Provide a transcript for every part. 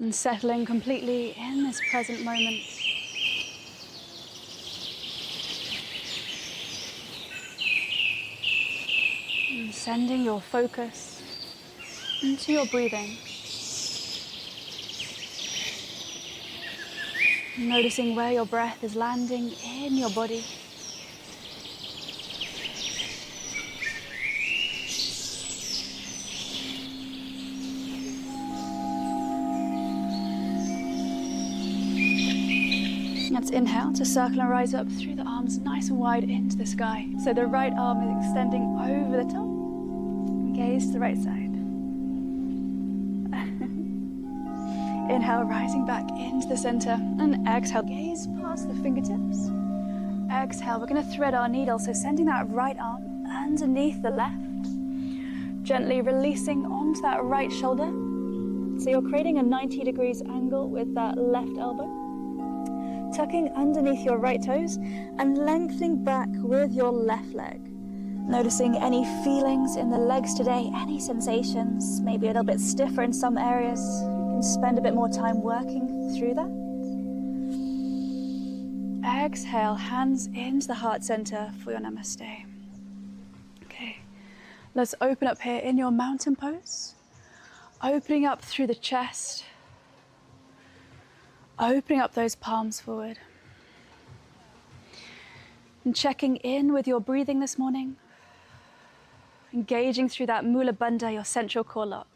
And settling completely in this present moment. And sending your focus into your breathing. Noticing where your breath is landing in your body. Let's inhale to circle and rise up through the arms nice and wide into the sky. So the right arm is extending over the top. Gaze to the right side. Inhale, rising back into the center. And exhale, gaze past the fingertips. Exhale, we're going to thread our needle. So sending that right arm underneath the left. Gently releasing onto that right shoulder. So you're creating a 90 degrees angle with that left elbow. Tucking underneath your right toes and lengthening back with your left leg. Noticing any feelings in the legs today, any sensations, maybe a little bit stiffer in some areas. You can spend a bit more time working through that. Exhale, hands into the heart center for your namaste. Okay, let's open up here in your mountain pose. Opening up through the chest. Opening up those palms forward. And checking in with your breathing this morning. Engaging through that Mula Bandha, your central core lock.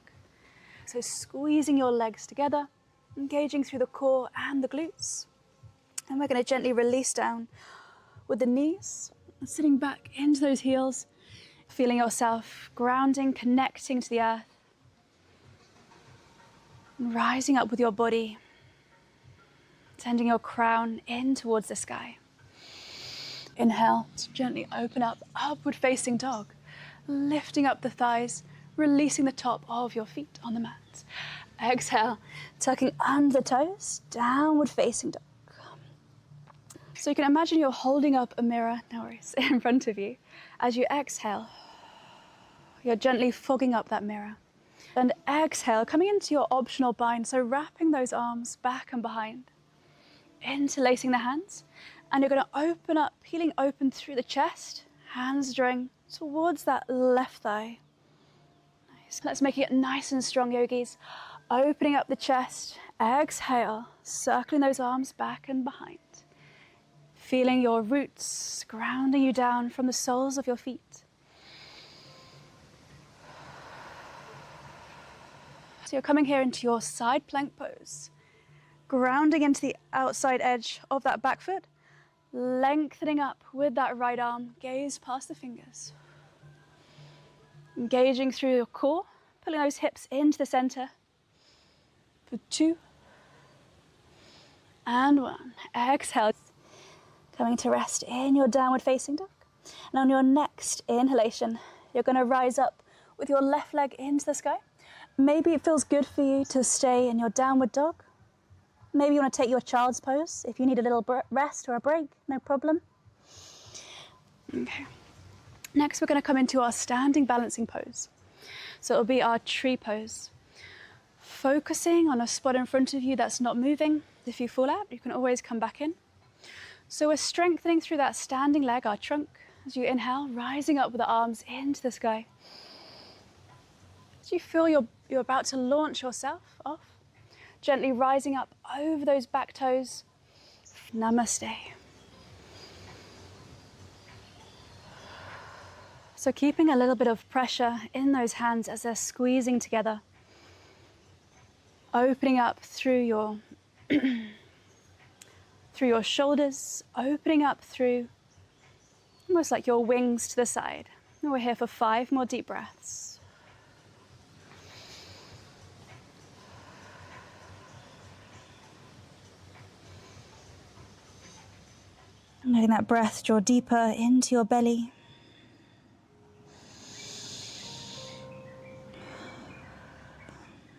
So squeezing your legs together, engaging through the core and the glutes. And we're going to gently release down with the knees, sitting back into those heels, feeling yourself grounding, connecting to the earth. And rising up with your body. Sending your crown in towards the sky. Inhale to gently open up, upward facing dog. Lifting up the thighs, releasing the top of your feet on the mat. Exhale, tucking under the toes, downward facing dog. So you can imagine you're holding up a mirror, no worries, in front of you. As you exhale, you're gently fogging up that mirror. And exhale, coming into your optional bind, so wrapping those arms back and behind. Interlacing the hands, and you're going to open up, peeling open through the chest, hands drawing towards that left thigh. Nice. Let's make it nice and strong, yogis. Opening up the chest, exhale, circling those arms back and behind. Feeling your roots grounding you down from the soles of your feet. So you're coming here into your side plank pose. Grounding into the outside edge of that back foot, lengthening up with that right arm, gaze past the fingers. Engaging through your core, pulling those hips into the center for 2 and 1. Exhale, coming to rest in your downward facing dog. And on your next inhalation, you're going to rise up with your left leg into the sky. Maybe it feels good for you to stay in your downward dog. Maybe you want to take your child's pose. If you need a little rest or a break, no problem. Okay. Next, we're going to come into our standing balancing pose. So it'll be our tree pose. Focusing on a spot in front of you that's not moving. If you fall out, you can always come back in. So we're strengthening through that standing leg, our trunk. As you inhale, rising up with the arms into the sky. As you feel you're about to launch yourself off, gently rising up over those back toes. Namaste. So keeping a little bit of pressure in those hands as they're squeezing together. Opening up through your through your shoulders, opening up through almost like your wings to the side. And we're here for 5 more deep breaths. Letting that breath draw deeper into your belly.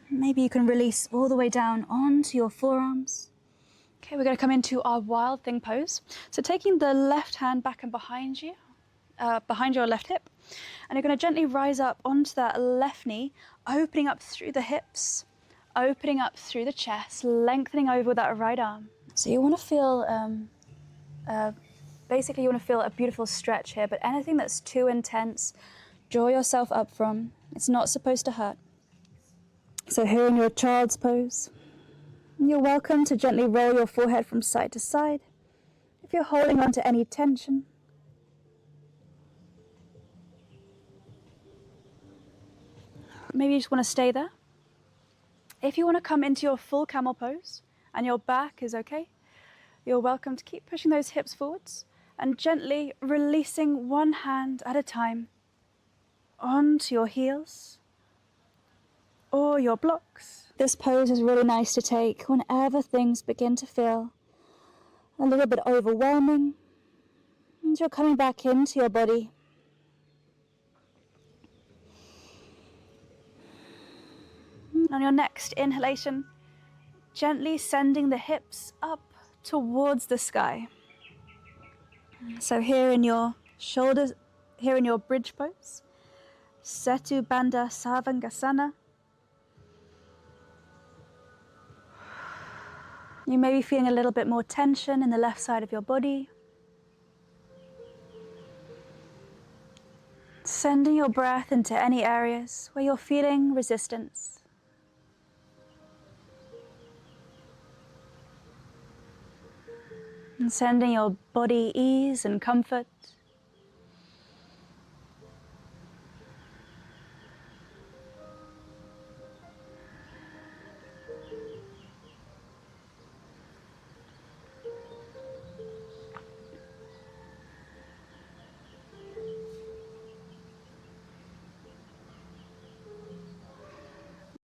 Maybe you can release all the way down onto your forearms. Okay, we're going to come into our wild thing pose. So taking the left hand back and behind you, behind your left hip, and you're going to gently rise up onto that left knee, opening up through the hips, opening up through the chest, lengthening over that right arm. So you want to feel, basically you want to feel a beautiful stretch here, but anything that's too intense, draw yourself up from. It's not supposed to hurt. So here in your child's pose, you're welcome to gently roll your forehead from side to side. If you're holding on to any tension, maybe you just want to stay there. If you want to come into your full camel pose and your back is okay, you're welcome to keep pushing those hips forwards and gently releasing one hand at a time onto your heels or your blocks. This pose is really nice to take whenever things begin to feel a little bit overwhelming and you're coming back into your body. On your next inhalation, gently sending the hips up towards the sky. So here in your shoulders, here in your bridge pose, Setu Bandha Savangasana. You may be feeling a little bit more tension in the left side of your body. Sending your breath into any areas where you're feeling resistance. And sending your body ease and comfort.